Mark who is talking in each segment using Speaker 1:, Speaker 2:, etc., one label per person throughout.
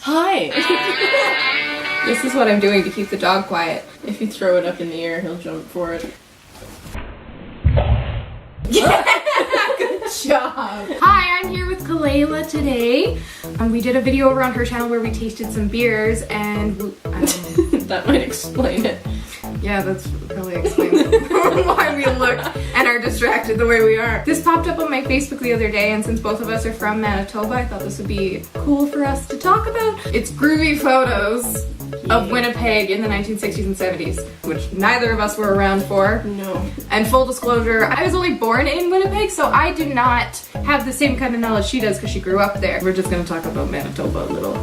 Speaker 1: Hi!
Speaker 2: This is what I'm doing to keep the dog quiet.
Speaker 1: If you throw it up in the air, he'll jump for it.
Speaker 2: Yeah, good job. Hi, I'm here with Kelela today. We did a video over on her channel where we tasted some beers and
Speaker 1: that might explain it.
Speaker 2: Yeah, that's probably explains why we look and are distracted the way we are. This popped up on my Facebook the other day, and since both of us are from Manitoba, I thought this would be cool for us to talk about. It's groovy photos of Winnipeg in the 1960s and 70s, which neither of us were around for.
Speaker 1: No.
Speaker 2: And full disclosure, I was only born in Winnipeg, so I do not have the same kind of knowledge she does because she grew up there. We're just gonna talk about Manitoba a little,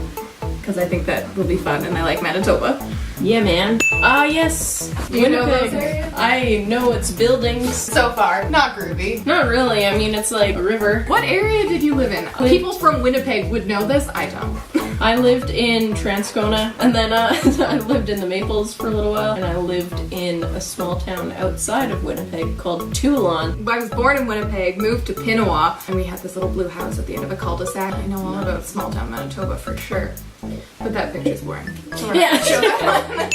Speaker 2: because I think that will be fun and I like Manitoba.
Speaker 1: Yeah, man. Yes.
Speaker 2: Do you know those areas?
Speaker 1: I know its buildings.
Speaker 2: So far, not groovy.
Speaker 1: Not really. I mean, it's like a river.
Speaker 2: What area did you live in? People from Winnipeg would know this. I don't.
Speaker 1: I lived in Transcona, and then I lived in the Maples for a little while, and I lived in a small town outside of Winnipeg called Toulon.
Speaker 2: I was born in Winnipeg, moved to Pinawa, and we had this little blue house at the end of a cul-de-sac. I know all about small town Manitoba for sure. But that picture's boring. So
Speaker 1: yeah.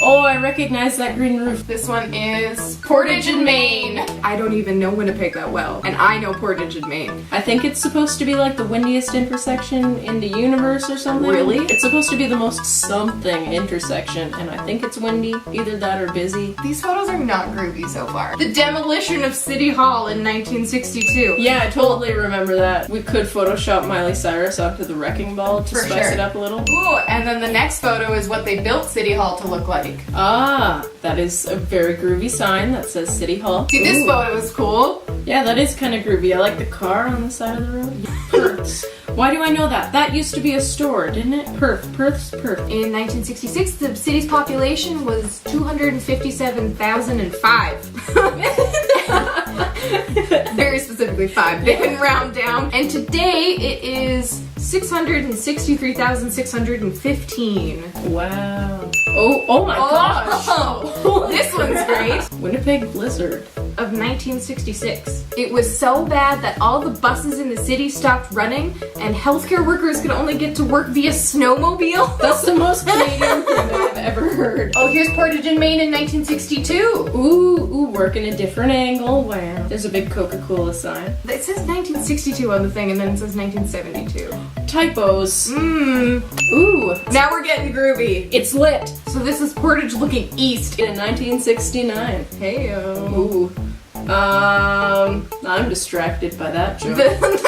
Speaker 1: Oh, I recognize that green roof.
Speaker 2: This one is Portage in Maine. I don't even know Winnipeg that well, and I know Portage in Maine.
Speaker 1: I think it's supposed to be like the windiest intersection in the universe or something.
Speaker 2: Really?
Speaker 1: It's supposed to be the most something intersection, and I think it's windy. Either that or busy.
Speaker 2: These photos are not groovy so far. The demolition of City Hall in 1962.
Speaker 1: Yeah, I totally remember that. We could Photoshop Miley Cyrus onto the wrecking ball to spice it up a little.
Speaker 2: Ooh, and then the next photo is what they built City Hall to look like.
Speaker 1: Ah, that is a very groovy sign that says City Hall.
Speaker 2: See, this photo is cool.
Speaker 1: Yeah, that is kind of groovy. I like the car on the side of the road. Perth's. Why do I know that? That used to be a store, didn't it? Perth's Perth.
Speaker 2: In 1966, the city's population was 257,005. Very specifically 5. They can round down. And today it is 663,615.
Speaker 1: Wow. Oh my gosh.
Speaker 2: Oh, this one's great.
Speaker 1: Winnipeg blizzard.
Speaker 2: Of 1966. It was so bad that all the buses in the city stopped running and healthcare workers could only get to work via snowmobile.
Speaker 1: That's the most Canadian thing I've ever heard.
Speaker 2: Oh, here's Portage in Maine in 1962.
Speaker 1: Ooh, working a different angle. Wow. There's a big Coca-Cola sign.
Speaker 2: It says 1962 on the thing and then it says 1972.
Speaker 1: Typos.
Speaker 2: Ooh. Now we're getting groovy.
Speaker 1: It's lit.
Speaker 2: So this is Portage looking east.
Speaker 1: In 1969.
Speaker 2: Heyo.
Speaker 1: Ooh. I'm distracted by that joke.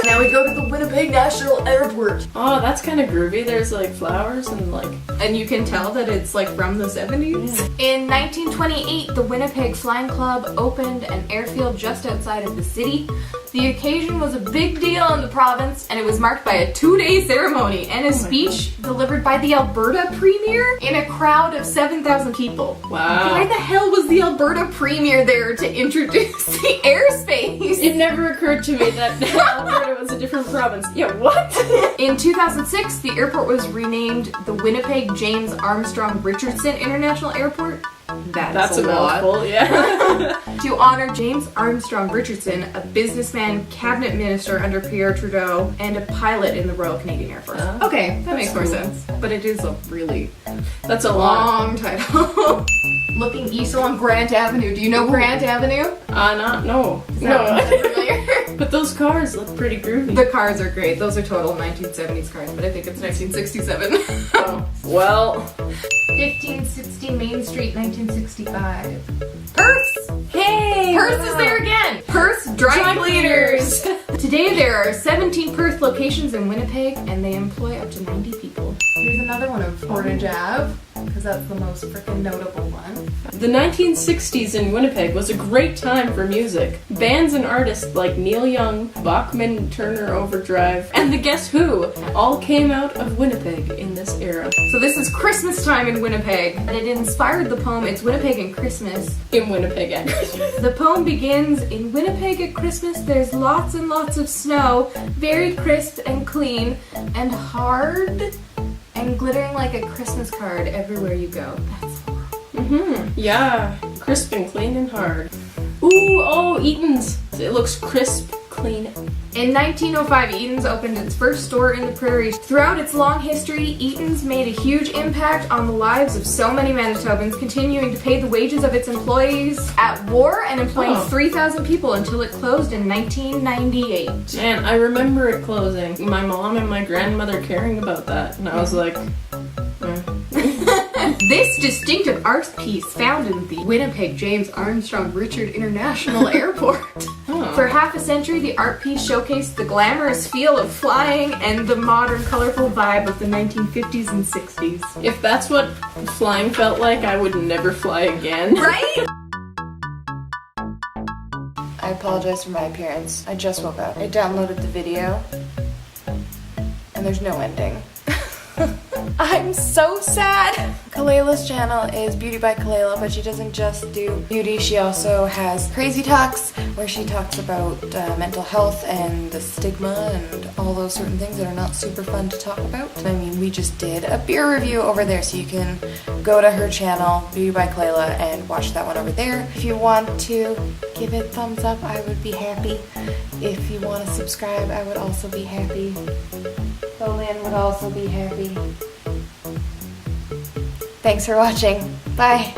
Speaker 2: Now we go to the Winnipeg National Airport.
Speaker 1: Oh, that's kind of groovy. There's like flowers and like...
Speaker 2: And you can tell that it's like from the 70s. Yeah. In 1928, the Winnipeg Flying Club opened an airfield just outside of the city. The occasion was a big deal in the province, and it was marked by a 2-day ceremony and a speech delivered by the Alberta Premier in a crowd of 7,000 people.
Speaker 1: Wow.
Speaker 2: Why the hell was the Alberta Premier there to introduce the airspace?
Speaker 1: It never occurred to me that Alberta was a different province. Yeah, what?
Speaker 2: In 2006, the airport was renamed the Winnipeg James Armstrong Richardson International Airport. That's a
Speaker 1: mouthful, yeah.
Speaker 2: To honor James Armstrong Richardson, a businessman, cabinet minister under Pierre Trudeau, and a pilot in the Royal Canadian Air Force. Okay, that makes more sense. But it is a really
Speaker 1: that's a
Speaker 2: long title. Looking east along Grant Avenue. Do you know Grant Avenue?
Speaker 1: No.
Speaker 2: No. Familiar?
Speaker 1: But those cars look pretty groovy.
Speaker 2: The cars are great. Those are total 1970s cars, but I think it's 1967.
Speaker 1: Oh, well.
Speaker 2: 1560 Main Street, 1965. Perth's!
Speaker 1: Hey!
Speaker 2: Perth is there again! Perth's Dry Cleaners! Today there are 17 Perth locations in Winnipeg, and they employ up to 90 people. Here's another one of Portage Ave, because that's the most freaking notable one.
Speaker 1: The 1960s in Winnipeg was a great time for music. Bands and artists like Neil Young, Bachman Turner Overdrive, and the Guess Who all came out of Winnipeg in this era.
Speaker 2: So this is Christmas time in Winnipeg, and it inspired the poem It's Winnipeg and Christmas.
Speaker 1: In Winnipeg at Christmas.
Speaker 2: The poem begins, in Winnipeg at Christmas there's lots and lots of snow, very crisp and clean, and hard, and glittering like a Christmas card everywhere you go. That's horrible.
Speaker 1: Yeah, crisp and clean and hard. Ooh, oh, Eaton's. It looks crisp, clean,
Speaker 2: In 1905, Eaton's opened its first store in the prairies. Throughout its long history, Eaton's made a huge impact on the lives of so many Manitobans, continuing to pay the wages of its employees at war and employing 3,000 people until it closed in 1998.
Speaker 1: Man, I remember it closing. My mom and my grandmother caring about that, and I was like,
Speaker 2: This distinctive art piece found in the Winnipeg James Armstrong Richard International Airport. For half a century, the art piece showcased the glamorous feel of flying and the modern, colorful vibe of the 1950s and 60s.
Speaker 1: if that's what flying felt like, I would never fly again.
Speaker 2: Right?
Speaker 3: I apologize for my appearance. I just woke up. I downloaded the video, and there's no ending. I'm so sad! Kelela's channel is Beauty by Kelela, but she doesn't just do beauty, she also has Crazy Talks, where she talks about mental health and the stigma and all those certain things that are not super fun to talk about. I mean, we just did a beer review over there, so you can go to her channel, Beauty by Kelela, and watch that one over there. If you want to give it a thumbs up, I would be happy. If you want to subscribe, I would also be happy. Lillian would also be happy. Thanks for watching. Bye.